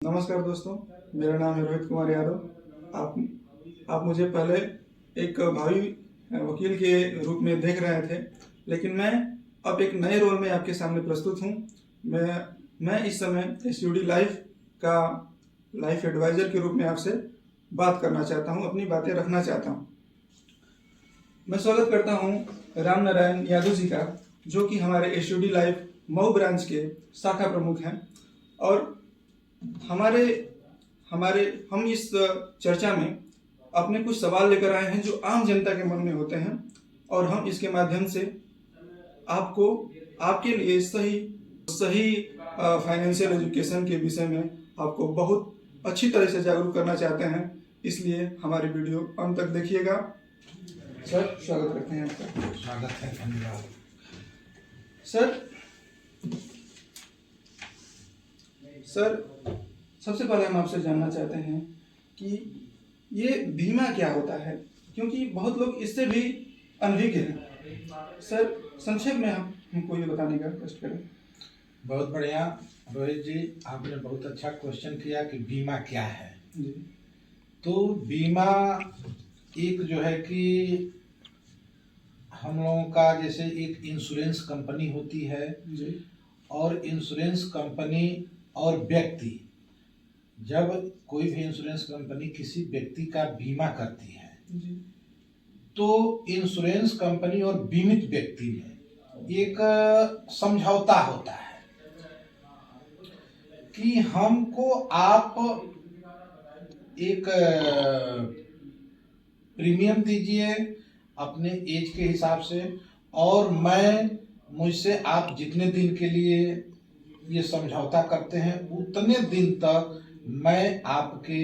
नमस्कार दोस्तों, मेरा नाम है रोहित कुमार यादव। आप मुझे पहले एक भावी वकील के रूप में देख रहे थे, लेकिन मैं अब एक नए रोल में आपके सामने प्रस्तुत हूँ। मैं इस समय एसयूडी लाइफ का लाइफ एडवाइज़र के रूप में आपसे बात करना चाहता हूँ, अपनी बातें रखना चाहता हूँ। मैं स्वागत करता हूँ राम नारायण यादव जी का, जो कि हमारे एसयूडी लाइफ मऊ ब्रांच के शाखा प्रमुख हैं। और हम इस चर्चा में अपने कुछ सवाल लेकर आए हैं जो आम जनता के मन में होते हैं, और हम इसके माध्यम से आपको आपके लिए सही फाइनेंशियल एजुकेशन के विषय में आपको बहुत अच्छी तरह से जागरूक करना चाहते हैं। इसलिए हमारी वीडियो अंत तक देखिएगा। सर, स्वागत करते हैं आपका। स्वागत है, धन्यवाद। सर, सबसे पहले हम आपसे जानना चाहते हैं कि ये बीमा क्या होता है, क्योंकि बहुत लोग इससे भी अनभिज्ञ हैं। सर, संक्षेप में हमको ये बताने का कष्ट करें। बहुत बढ़िया रोहित जी, आपने बहुत अच्छा क्वेश्चन किया कि बीमा क्या है जी। तो बीमा एक जो है कि हम लोगों का जैसे एक इंश्योरेंस कंपनी होती है जी। और इंश्योरेंस कंपनी और व्यक्ति, जब कोई भी इंश्योरेंस कंपनी किसी व्यक्ति का बीमा करती है जी। तो इंश्योरेंस कंपनी और बीमित व्यक्ति में एक समझौता होता है कि हमको आप एक प्रीमियम दीजिए अपने एज के हिसाब से, और मुझसे आप जितने दिन के लिए ये समझौता करते हैं उतने दिन तक मैं आपके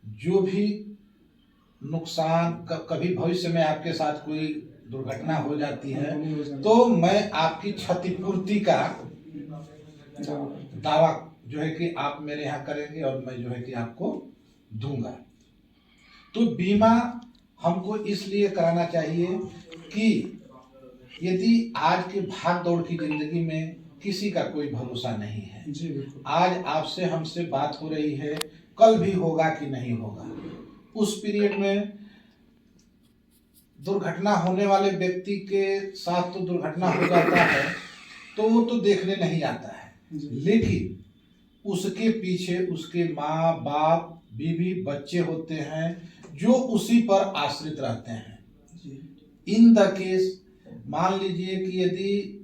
जो भी नुकसान, कभी भविष्य में आपके साथ कोई दुर्घटना हो जाती है तो मैं आपकी क्षतिपूर्ति का दावा जो है कि आप मेरे यहाँ करेंगे और मैं जो है कि आपको दूंगा। तो बीमा हमको इसलिए कराना चाहिए कि यदि आज के भाग दौड़ की जिंदगी में किसी का कोई भरोसा नहीं है जी, आज आपसे हमसे बात हो रही है, कल भी होगा कि नहीं होगा। उस पीरियड में दुर्घटना होने वाले व्यक्ति के साथ तो दुर्घटना हो जाता है तो वो तो देखने नहीं आता है, लेकिन उसके पीछे उसके माँ बाप बीवी बच्चे होते हैं जो उसी पर आश्रित रहते हैं। इन द केस मान लीजिए कि यदि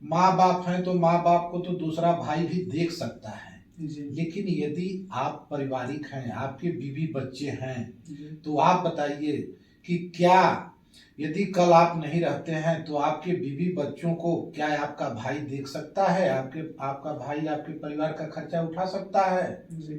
माँ बाप हैं तो माँ बाप को तो दूसरा भाई भी देख सकता है, लेकिन यदि आप पारिवारिक हैं, आपके बीवी बच्चे हैं, तो आप बताइए कि क्या यदि कल आप नहीं रहते हैं तो आपके बीवी बच्चों को क्या आपका भाई देख सकता है? आपका भाई आपके परिवार का खर्चा उठा सकता है? जी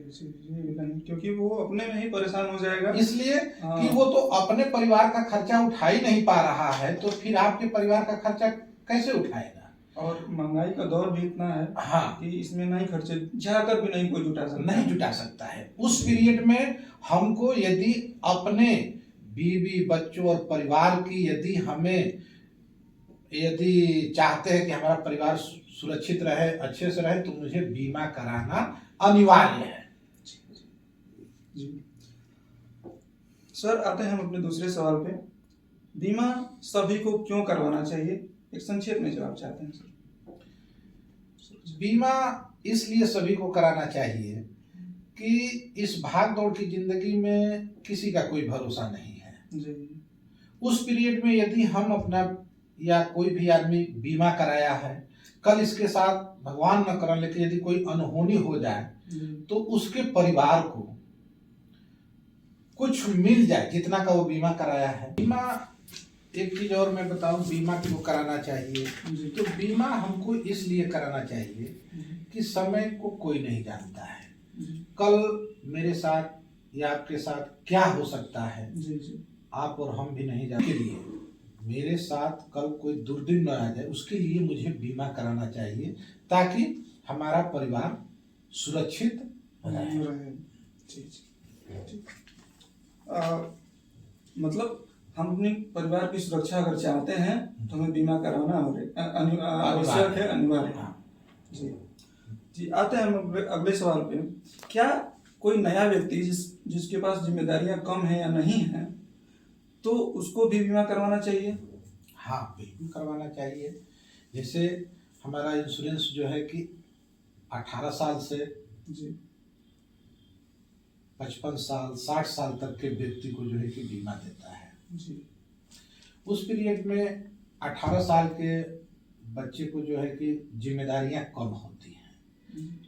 नहीं, क्योंकि वो अपने में ही परेशान हो जाएगा। इसलिए कि वो तो अपने परिवार का खर्चा उठा ही नहीं पा रहा है, तो फिर आपके परिवार का खर्चा कैसे उठाएगा? और महंगाई का दौर भी इतना है कि इसमें नहीं खर्चे जाकर भी नहीं कोई जुटा सकता है। उस पीरियड में हमको यदि अपने बीवी बच्चों और परिवार की यदि चाहते हैं कि हमारा परिवार सुरक्षित रहे, अच्छे से रहे, तो मुझे बीमा कराना अनिवार्य है। जी। सर, आते हैं हम अपने दूसरे सवाल पे। बीमा सभी को क्यों करवाना चाहिए, एक संक्षेप में जवाब चाहते हैं सर। बीमा इसलिए सभी को कराना चाहिए कि इस भाग दौड़ की जिंदगी में किसी का कोई भरोसा नहीं है जी। उस पीरियड में यदि हम अपना या कोई भी आदमी बीमा कराया है, कल इसके साथ भगवान न करे लेकिन यदि कोई अनहोनी हो जाए तो उसके परिवार को कुछ मिल जाए जितना का वो बीमा कराया है। बीमा एक चीज और मैं बताऊं, बीमा क्यों कराना चाहिए। तो बीमा हमको इसलिए कराना चाहिए कि समय को कोई नहीं जानता है, कल मेरे साथ या आपके साथ क्या हो सकता है आप और हम भी नहीं जानते। के लिए मेरे साथ कल कोई दुर्दिन न आ जाए, उसके लिए मुझे बीमा कराना चाहिए ताकि हमारा परिवार सुरक्षित रहे। मतलब हम अपने परिवार की सुरक्षा अगर चाहते हैं तो हमें बीमा कराना आवश्यक है, अनिवार्य है। जी। जी, आते हैं हम अगले सवाल पे। क्या कोई नया व्यक्ति जिसके पास जिम्मेदारियां कम है या नहीं है, तो उसको भी बीमा करवाना चाहिए? हाँ, बिल्कुल करवाना चाहिए। जैसे हमारा इंश्योरेंस जो है कि 18 साल से जी 55 साल 60 साल तक के व्यक्ति को जो है कि बीमा देता है। जी उस पीरियड में 18 साल के बच्चे को जो है कि जिम्मेदारियां कम होती हैं,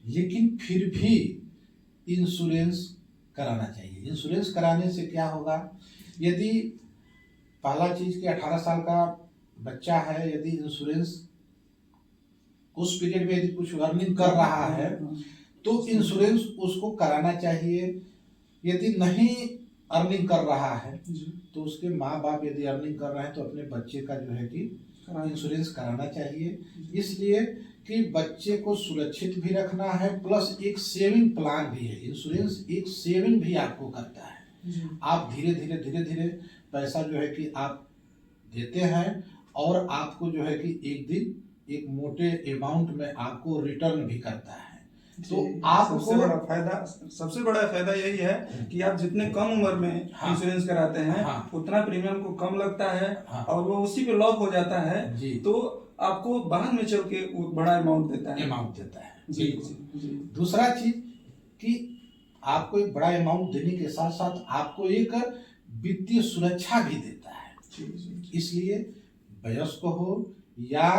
लेकिन फिर भी इंश्योरेंस कराना चाहिए। इंश्योरेंस कराने से क्या होगा, यदि पहला चीज कि 18 साल का बच्चा है, यदि इंश्योरेंस उस पीरियड में यदि कुछ अर्निंग कर रहा है तो इंश्योरेंस उसको कराना चाहिए। यदि नहीं अर्निंग कर रहा है तो उसके माँ बाप यदि अर्निंग कर रहे हैं तो अपने बच्चे का जो है कि इंश्योरेंस कराना चाहिए, इसलिए कि बच्चे को सुरक्षित भी रखना है, प्लस एक सेविंग प्लान भी है। इंश्योरेंस एक सेविंग भी आपको करता है। आप धीरे धीरे पैसा जो है कि आप देते हैं और आपको जो है कि एक दिन एक मोटे अमाउंट में आपको रिटर्न भी करता है। तो आपको सबसे बड़ा फायदा यही है कि आप जितने कम उम्र में इंश्योरेंस कराते हैं उतना प्रीमियम को कम लगता है और वो उसी पे लॉक हो जाता है, तो आपको बाद में चल के बड़ा अमाउंट देता है। जी। दूसरा चीज कि आपको एक बड़ा अमाउंट देने के साथ साथ आपको एक वित्तीय सुरक्षा भी देता है। इसलिए वयस्क हो या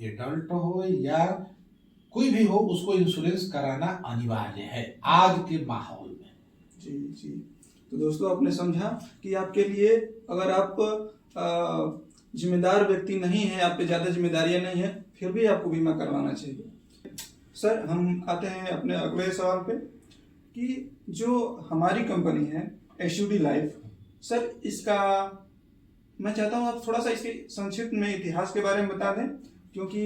एडल्ट हो या कोई भी हो, उसको इंश्योरेंस कराना अनिवार्य है आज के माहौल में। जी। तो दोस्तों, आपने समझा कि आपके लिए अगर आप जिम्मेदार व्यक्ति नहीं है, आप पे ज्यादा जिम्मेदारियां नहीं है, फिर भी आपको बीमा करवाना चाहिए। सर, हम आते हैं अपने अगले सवाल पे कि जो हमारी कंपनी है एसयूडी लाइफ, सर इसका मैं चाहता हूँ आप थोड़ा सा इसके संक्षिप्त में इतिहास के बारे में बता दें, क्योंकि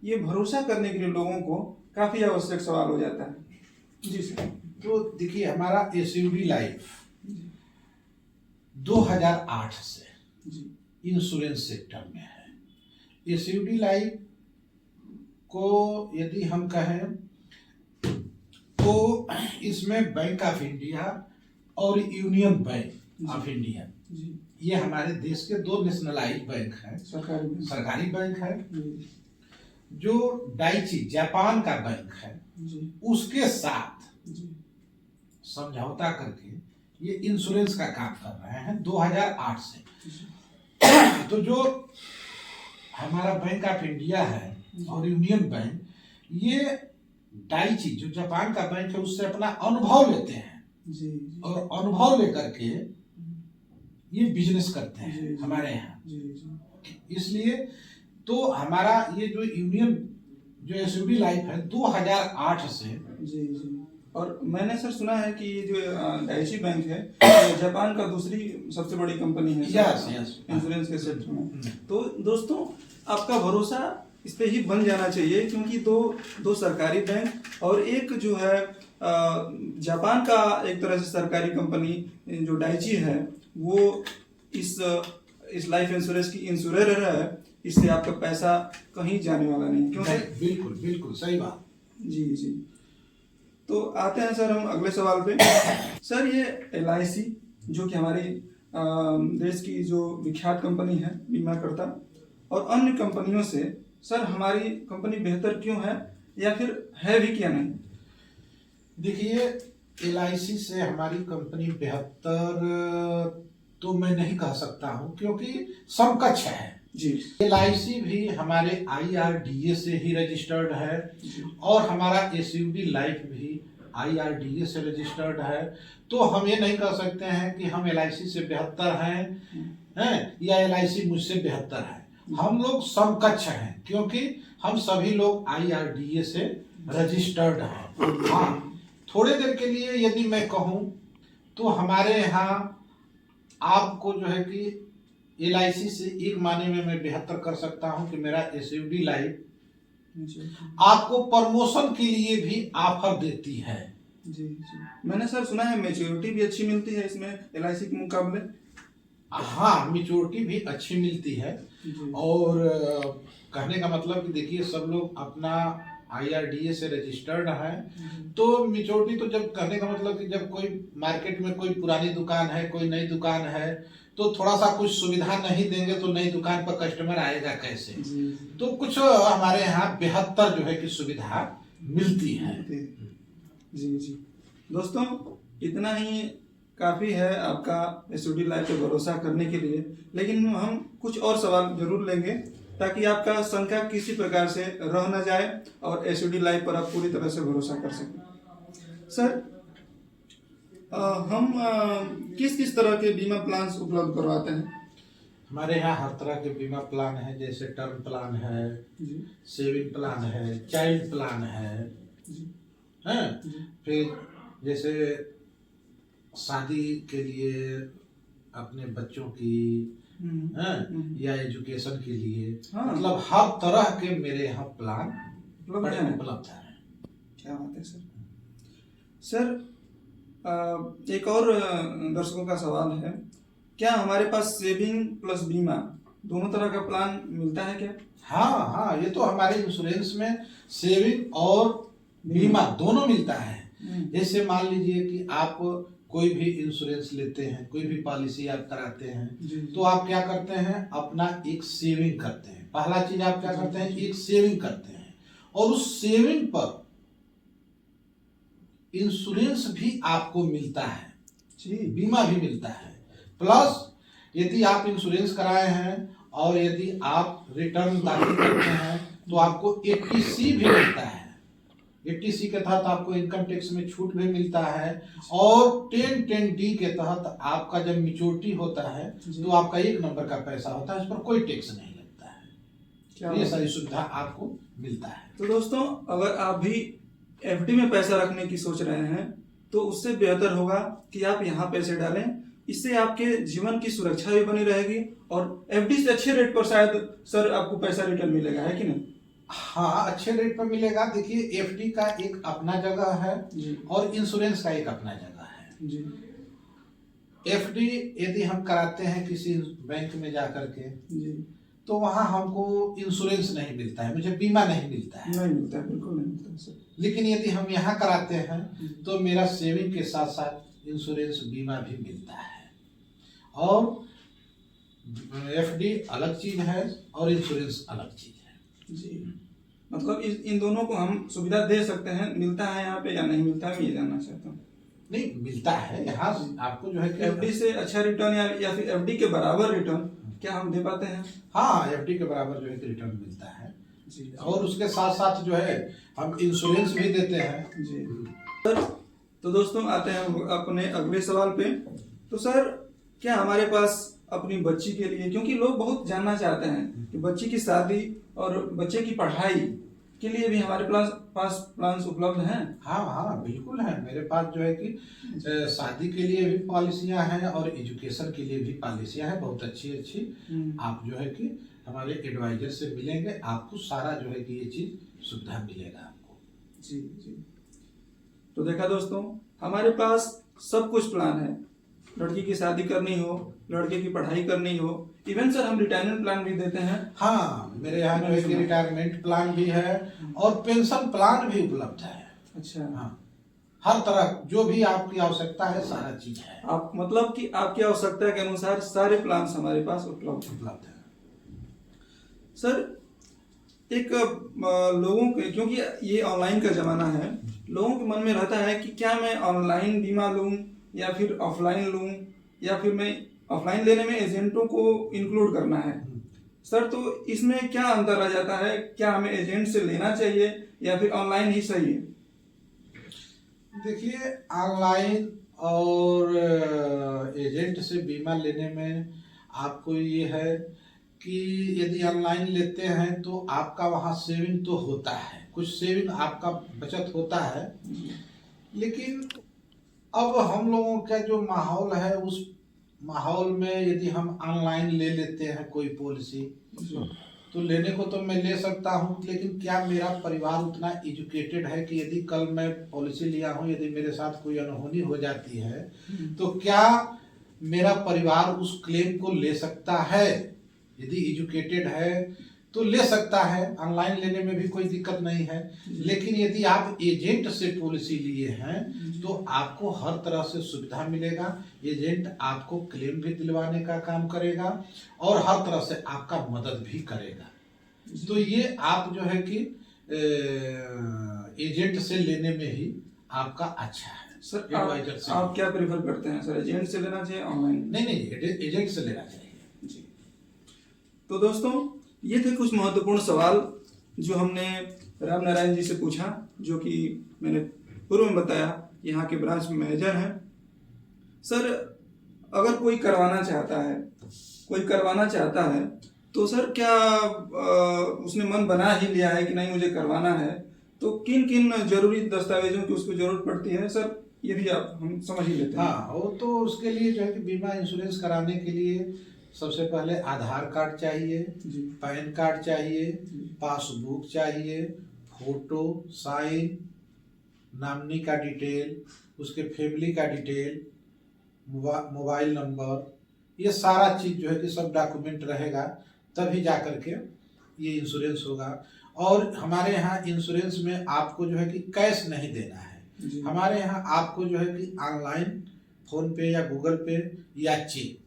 ये भरोसा करने के लिए लोगों को काफी आवश्यक सवाल हो जाता है। जी सर। तो देखिए, हमारा एसयूडी लाइफ 2008 से इंश्योरेंस सेक्टर में है। एसयूडी लाइफ को यदि हम कहें तो इसमें बैंक ऑफ इंडिया और यूनियन बैंक ऑफ इंडिया, ये हमारे देश के दो नेशनलाइज्ड बैंक हैं, सरकारी बैंक है। जो डाइची जापान का बैंक है उसके साथ समझौता करके ये इंश्योरेंस का काम कर रहे हैं 2008 से। तो जो हमारा बैंक ऑफ इंडिया है और यूनियन बैंक, ये डाइची जो जापान का बैंक है उससे अपना अनुभव लेते हैं और अनुभव लेकर के ये बिजनेस करते हैं हमारे यहाँ। इसलिए तो हमारा ये जो यूनियन जो एसयूडी लाइफ है 2008 से। और मैंने सर सुना है कि ये जो डाइची बैंक है जापान का दूसरी सबसे बड़ी कंपनी है इंश्योरेंस के क्षेत्र में। तो दोस्तों, आपका भरोसा इस पे ही बन जाना चाहिए, क्योंकि दो सरकारी बैंक और एक जो है जापान का एक तरह से सरकारी कंपनी जो डाइची है, वो इस लाइफ इंश्योरेंस की इंश्योरर है। इससे आपका पैसा कहीं जाने वाला नहीं, क्योंकि बिल्कुल सही बात। जी। तो आते हैं सर हम अगले सवाल पे। सर, ये LIC जो कि हमारी देश की जो विख्यात कंपनी है बीमा करता, और अन्य कंपनियों से सर हमारी कंपनी बेहतर क्यों है, या फिर है भी क्या नहीं? देखिए, LIC से हमारी कंपनी बेहतर तो मैं नहीं कह सकता हूँ, क्योंकि समकक्ष है जी। LIC भी हमारे IRDA से ही रजिस्टर्ड है और हमारा एसयूडी लाइफ भी IRDA से रजिस्टर्ड है। तो हम ये नहीं कह सकते हैं कि हम LIC से बेहतर हैं या LIC मुझसे बेहतर है। हम लोग समकक्ष हैं, क्योंकि हम सभी लोग IRDA से रजिस्टर्ड हैं। हाँ, थोड़े देर के लिए यदि मैं कहूँ तो हमारे यहाँ आपको जो है कि LIC से एक माने में मैं बेहतर कर सकता हूं कि मेरा एसयूडी लाइफ आपको प्रमोशन के लिए भी ऑफर देती है। जी। मैंने सर सुना है मैच्योरिटी भी अच्छी मिलती है इसमें LIC के मुकाबले। हाँ, मैच्योरिटी भी अच्छी मिलती है। और कहने का मतलब कि देखिए, सब लोग अपना IRDA से रजिस्टर्ड है। तो मेच्योरिटी तो जब कहने का मतलब कि जब कोई मार्केट में कोई पुरानी दुकान है, कोई नई दुकान है, तो थोड़ा सा कुछ सुविधा नहीं देंगे तो नई दुकान पर कस्टमर आएगा कैसे। तो कुछ हमारे यहाँ बेहतर जो है कि सुविधा मिलती है। जी जी दोस्तों, इतना ही काफ़ी है आपका SOD लाइफ पे भरोसा करने के लिए, लेकिन हम कुछ और सवाल जरूर लेंगे ताकि आपका शंका किसी प्रकार से रह न जाए और SOD लाइफ पर आप पूरी तरह से भरोसा कर सकें। सर, हम किस किस तरह के बीमा प्लान उपलब्ध करवाते हैं? हमारे यहाँ हर तरह के बीमा प्लान है, जैसे टर्म प्लान है, सेविंग प्लान है, चाइल्ड प्लान है, फिर जैसे शादी के लिए अपने बच्चों की या एजुकेशन के लिए, मतलब हर तरह के मेरे यहाँ प्लान उपलब्ध है। क्या बात है सर। सर, एक और दर्शकों का सवाल है, क्या हमारे पास सेविंग प्लस बीमा दोनों तरह का प्लान मिलता है क्या? हाँ, ये तो हमारे इंश्योरेंस में सेविंग और बीमा दोनों मिलता है। जैसे मान लीजिए कि आप कोई भी इंश्योरेंस लेते हैं, कोई भी पॉलिसी आप कराते हैं, तो आप क्या करते हैं, अपना एक सेविंग करते हैं। पहला चीज आप क्या करते हैं, एक सेविंग करते हैं, और उस सेविंग पर इंश्योरेंस भी आपको मिलता है, बीमा भी मिलता है। प्लस यदि आप इंश्योरेंस कराए हैं और यदि आप रिटर्न दाखिल करते हैं तो आपको 80C भी मिलता है। 80C के तहत आपको इनकम टैक्स में छूट भी मिलता है, और 1010D के तहत आपका जब मैच्योरिटी होता है तो आपका 1 नंबर का पैसा होता है, इस पर कोई टैक्स नहीं लगता है। तो ये सारी सुविधा आपको मिलता है। तो दोस्तों, अगर आप भी FD में पैसा रखने की सोच रहे हैं तो उससे बेहतर होगा कि आप यहाँ पैसे डालें। इससे आपके जीवन की सुरक्षा भी बनी रहेगी और FD से अच्छे रेट पर शायद सर आपको पैसा रिटर्न मिलेगा, है कि नहीं? हाँ, अच्छे रेट पर मिलेगा। देखिए, FD का एक अपना जगह है और इंश्योरेंस का एक अपना जगह है जी। FD यदि हम कराते हैं किसी बैंक में जाकर के जी, तो वहाँ हमको इंश्योरेंस नहीं मिलता है, मुझे बीमा नहीं मिलता है। नहीं मिलता है, बिल्कुल नहीं मिलता है सर। लेकिन यदि हम यहाँ कराते हैं तो मेरा सेविंग के साथ साथ इंश्योरेंस बीमा भी मिलता है। और FD अलग चीज है और इंश्योरेंस अलग चीज है जी। मतलब इन दोनों को हम सुविधा दे सकते हैं, मिलता है यहाँ पे या नहीं मिलता है, मैं ये जानना चाहता हूँ। नहीं, मिलता है यहाँ आपको जो है कि FD से अच्छा रिटर्न या फिर FD के बराबर रिटर्न क्या हम दे पाते हैं? हाँ, FD के बराबर जो है कि रिटर्न मिलता है जी। और उसके साथ साथ जो है हम इंश्योरेंस भी देते हैं जी। सर, तो दोस्तों आते हैं अपने अगले सवाल पे। तो सर, क्या हमारे पास अपनी बच्ची के लिए, क्योंकि लोग बहुत जानना चाहते हैं कि बच्ची की शादी और बच्चे की पढ़ाई के लिए भी हमारे पास प्लान्स उपलब्ध हैं? हाँ, बिल्कुल है। मेरे पास जो है कि शादी के लिए भी पॉलिसियां हैं और एजुकेशन के लिए भी पॉलिसियां हैं, बहुत अच्छी। आप जो है कि हमारे एडवाइजर से मिलेंगे, आपको सारा जो है कि ये चीज सुविधा मिलेगा आपको जी जी। तो देखा दोस्तों, हमारे पास सब कुछ प्लान है। लड़की की शादी करनी हो, लड़के की पढ़ाई करनी हो, इवन सर हम रिटायरमेंट प्लान भी देते हैं। हाँ, मेरे यहाँ जो है कि रिटायरमेंट प्लान भी है और पेंशन प्लान भी उपलब्ध है। अच्छा। हाँ, हर तरह जो भी आपकी आवश्यकता है सारा चीज है। आप मतलब कि आपकी आवश्यकता के अनुसार सारे प्लान हमारे पास उपलब्ध है। सर, एक लोगों के, क्योंकि ये ऑनलाइन का जमाना है, लोगों के मन में रहता है कि क्या मैं ऑनलाइन बीमा लूं या फिर ऑफलाइन लूं, या फिर मैं ऑफलाइन लेने में एजेंटों को इंक्लूड करना है। सर, तो इसमें क्या अंतर आ जाता है? क्या हमें एजेंट से लेना चाहिए या फिर ऑनलाइन ही सही है? देखिए, ऑनलाइन और एजेंट से बीमा लेने में आपको ये है कि यदि ऑनलाइन लेते हैं तो आपका वहाँ सेविंग तो होता है, कुछ सेविंग आपका बचत होता है, लेकिन अब हम लोगों का जो माहौल है उस माहौल में यदि हम ऑनलाइन ले लेते हैं कोई पॉलिसी, तो लेने को तो मैं ले सकता हूँ, लेकिन क्या मेरा परिवार उतना एजुकेटेड है कि यदि कल मैं पॉलिसी लिया हूँ, यदि मेरे साथ कोई अनहोनी हो जाती है तो क्या मेरा परिवार उस क्लेम को ले सकता है? यदि एजुकेटेड है तो ले सकता है, ऑनलाइन लेने में भी कोई दिक्कत नहीं है। लेकिन यदि आप एजेंट से पॉलिसी लिए हैं तो आपको हर तरह से सुविधा मिलेगा। एजेंट आपको क्लेम भी दिलवाने का काम करेगा और हर तरह से आपका मदद भी करेगा। तो ये आप जो है कि एजेंट से लेने में ही आपका अच्छा है। सर एडवाइजर से आप क्या प्रेफर करते हैं सर, एजेंट से लेना चाहिए ऑनलाइन? नहीं, एजेंट से लेना चाहिए जी। तो दोस्तों ये थे कुछ महत्वपूर्ण सवाल जो हमने राम नारायण जी से पूछा, जो कि मैंने पूर्व में बताया, यहाँ के ब्रांच मैनेजर हैं। सर अगर कोई करवाना चाहता है तो सर क्या उसने मन बना ही लिया है कि नहीं मुझे करवाना है, तो किन किन जरूरी दस्तावेजों की उसको जरूरत पड़ती है सर, ये भी आप हम समझ ही लेते हैं। हाँ, वो तो उसके लिए जो है कि बीमा इंश्योरेंस कराने के लिए सबसे पहले आधार कार्ड चाहिए, पैन कार्ड चाहिए, पासबुक चाहिए, फोटो, साइन, नॉमिनी का डिटेल, उसके फैमिली का डिटेल, मोबाइल नंबर, ये सारा चीज जो है कि सब डॉक्यूमेंट रहेगा, तभी जा करके ये इंश्योरेंस होगा। और हमारे यहाँ इंश्योरेंस में आपको जो है कि कैश नहीं देना है। हमारे यहाँ आपको जो है कि ऑनलाइन फोन पे या गूगल पे या चेक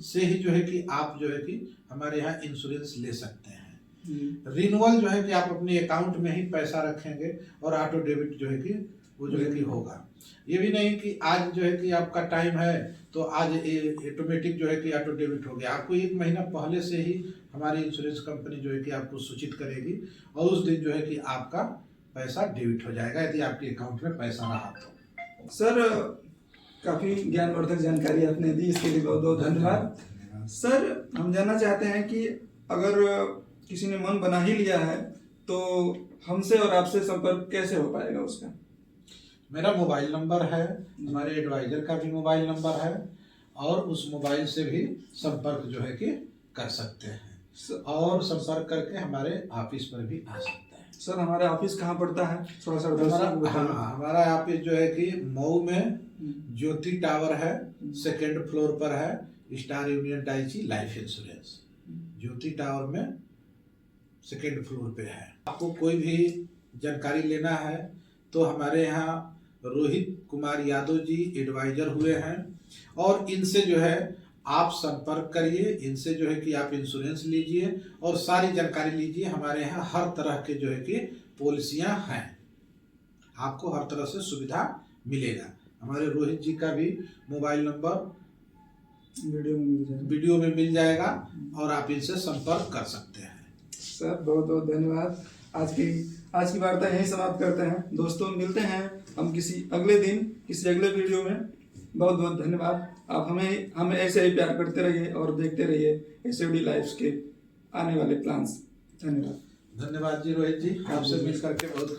से ही जो है कि आप जो है कि हमारे यहाँ इंश्योरेंस ले सकते हैं। रिन्यूअल जो है कि आप अपने अकाउंट में ही पैसा रखेंगे और ऑटो डेबिट जो है कि वो जो है कि होगा। ये भी नहीं कि आज जो है कि आपका टाइम है तो आज ऑटोमेटिक जो है कि ऑटो डेबिट हो गया। आपको 1 महीना पहले से ही हमारी इंश्योरेंस कंपनी जो है कि आपको सूचित करेगी और उस दिन जो है कि आपका पैसा डेबिट हो जाएगा, यदि आपके अकाउंट में पैसा रहा तो। सर काफी ज्ञानवर्धक जानकारी आपने दी, इसके लिए बहुत बहुत धन्यवाद। सर हम जानना चाहते हैं कि अगर किसी ने मन बना ही लिया है तो हमसे और आपसे संपर्क कैसे हो पाएगा उसका? मेरा मोबाइल नंबर है, हमारे एडवाइजर का भी मोबाइल नंबर है और उस मोबाइल से भी संपर्क जो है कि कर सकते हैं और संपर्क करके हमारे ऑफिस पर भी आ सकते हैं। सर हमारा ऑफिस कहाँ पड़ता है, थोड़ा सा हमारा ऑफिस जो है कि मऊ में ज्योति टावर है, 2nd फ्लोर पर है, star union tai chi life insurance, ज्योति टावर में 2nd फ्लोर पे है। आपको कोई भी जानकारी लेना है तो हमारे यहाँ रोहित कुमार यादव जी एडवाइजर हुए हैं और इनसे जो है आप संपर्क करिए, इनसे जो है कि आप इंश्योरेंस लीजिए और सारी जानकारी लीजिए। हमारे यहाँ हर तरह के जो है कि पॉलिसियाँ हैं, आपको हर तरह से सुविधा मिलेगा। हमारे रोहित जी का भी मोबाइल नंबर वीडियो में मिल जाएगा और आप इनसे संपर्क कर सकते हैं। सर बहुत बहुत धन्यवाद। आज की वार्ता यहीं समाप्त करते हैं। दोस्तों मिलते हैं हम किसी अगले दिन किसी अगले वीडियो में। बहुत बहुत धन्यवाद। आप हमें ऐसे ही प्यार करते रहिए और देखते रहिए SFD लाइफ्स के आने वाले प्लान्स। धन्यवाद। धन्यवाद जी रोहित जी, आपसे मिल करके बहुत